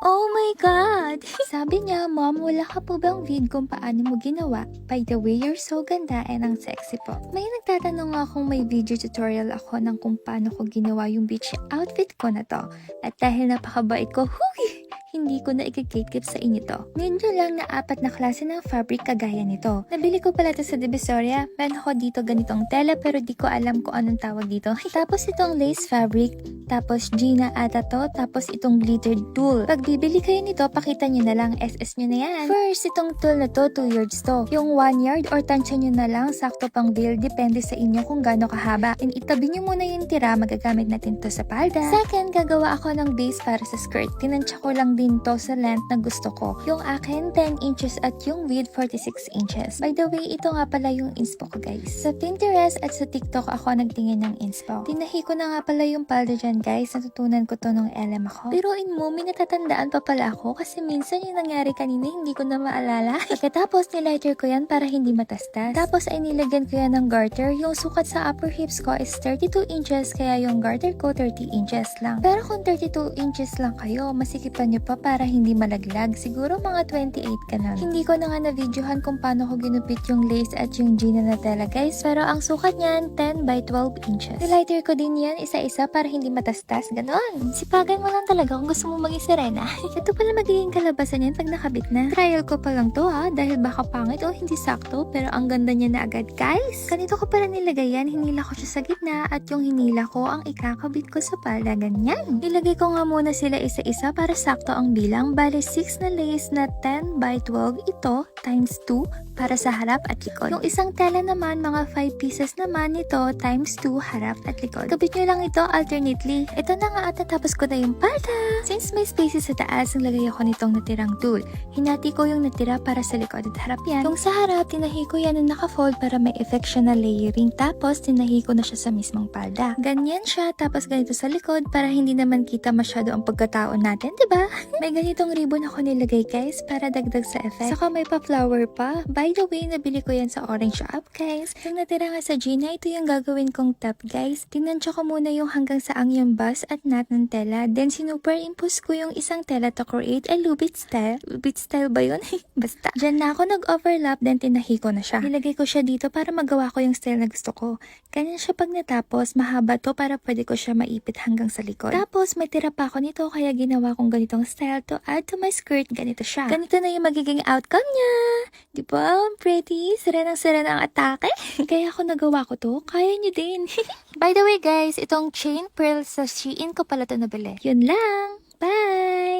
Oh my God! Sabi niya, Mom, wala ka po bang vid kung paano mo ginawa? By the way, you're so ganda and ang sexy po. May nagtatanong nga kung may video tutorial ako ng kung paano ko ginawa yung beach outfit ko na to. At dahil napakabait ko, hindi ko na ikikip sa inyo to. Ngayon nyo lang na 4 na klase ng fabric kagaya nito. Nabili ko pala to sa Divisoria. Meron ako dito ganitong tela pero di ko alam kung anong tawag dito. Tapos itong lace fabric, tapos Gina ata to, tapos itong glittered tulle. Pag bibili kayo nito, pakita nyo na lang, SS nyo na yan. First, itong tulle na to, 2 yards to. Yung 1 yard or tansya nyo na lang, sakto pang veil, depende sa inyo kung gaano kahaba. And itabi nyo muna yung tira, magagamit natin to sa palda. Second, gagawa ako ng base para sa skirt. Tinansya ko lang din to sa length na gusto ko. Yung akin, 10 inches at yung width, 46 inches. By the way, ito nga pala yung inspo ko, guys. Sa Pinterest at sa TikTok ako nagtingin ng inspo. Tinahi ko na nga pala yung palda dyan, guys. Natutunan ko to nung LM ako. Pero in mo, may natatandaan pa pala ako kasi minsan yung nangyari kanina, hindi ko na maalala. Pagkatapos, nilighter ko yan para hindi matastas. Tapos ay nilagyan ko yan ng garter. Yung sukat sa upper hips ko is 32 inches, kaya yung garter ko 30 inches lang. Pero kung 32 inches lang kayo, masikipan nyo pa para hindi malaglag. Siguro mga 28 ka na. Hindi ko na nga na-videohan kung paano ko ginupit yung lace at yung Gina na tela, guys. Pero ang sukat niyan, 10 by 12 inches. Nilighter ko din yan isa-isa para hindi matastas. Ganon. Sipagan mo lang talaga kung gusto mo maging sirena. Ito pala magiging kalabasan yan pag nakabit na. Trial ko pa lang to dahil baka pangit o hindi sakto, pero ang ganda niya na agad, guys. Ganito ko pala nilagay yan. Hinila ko siya sa gitna at yung hinila ko ang ikakabit ko sa palda. Ganyan. Nilagay ko nga muna sila isa-isa para sakto ang bilang. Bale 6 na lace na 10 by 12 ito times 2 para sa harap at likod. Yung isang tela naman, mga 5 pieces naman nito times 2 harap at likod. Kabit nyo lang ito alternately. Ito na nga at natapos ko na yung palda. Since may spaces sa taas, naglagay ako nitong natirang tulle. Hinati ko yung natira para sa likod at harap yan. Yung sa harap, tinahi ko yan na naka-fold para may effect siya na layering. Tapos, tinahi ko na siya sa mismong palda. Ganyan siya, tapos ganito sa likod para hindi naman kita masyado ang pagkataon natin, diba? May ganitong ribbon ako nilagay, guys, para dagdag sa effect. Saka may pa-flower pa. By the way, nabili ko yan sa Orange Shop, guys. Yung natira nga sa Gina, ito yung gagawin kong top, guys. Tinansya ko muna yung hanggang saang yung bust at knot ng tela. Then, sinuperimpose ko yung isang tela to create a lubit style. Lubit style ba yun? Basta. Diyan na ako nag-overlap, then tinahi ko na siya. Nilagay ko siya dito para magawa ko yung style na gusto ko. Ganyan siya pag natapos. Mahaba to para pwede ko siya maipit hanggang sa likod. Tapos, may tira pa ako nito, kaya ginawa kong ganitong style to add to my skirt. Ganito siya. Ganito na yung magiging outcome niya. Diba? Pretty. Sira ng atake. Kaya ako nagawa ko to. Kaya nyo din. By the way, guys, itong chain pearl sa Shein ko pala to nabili. Yun lang. Bye!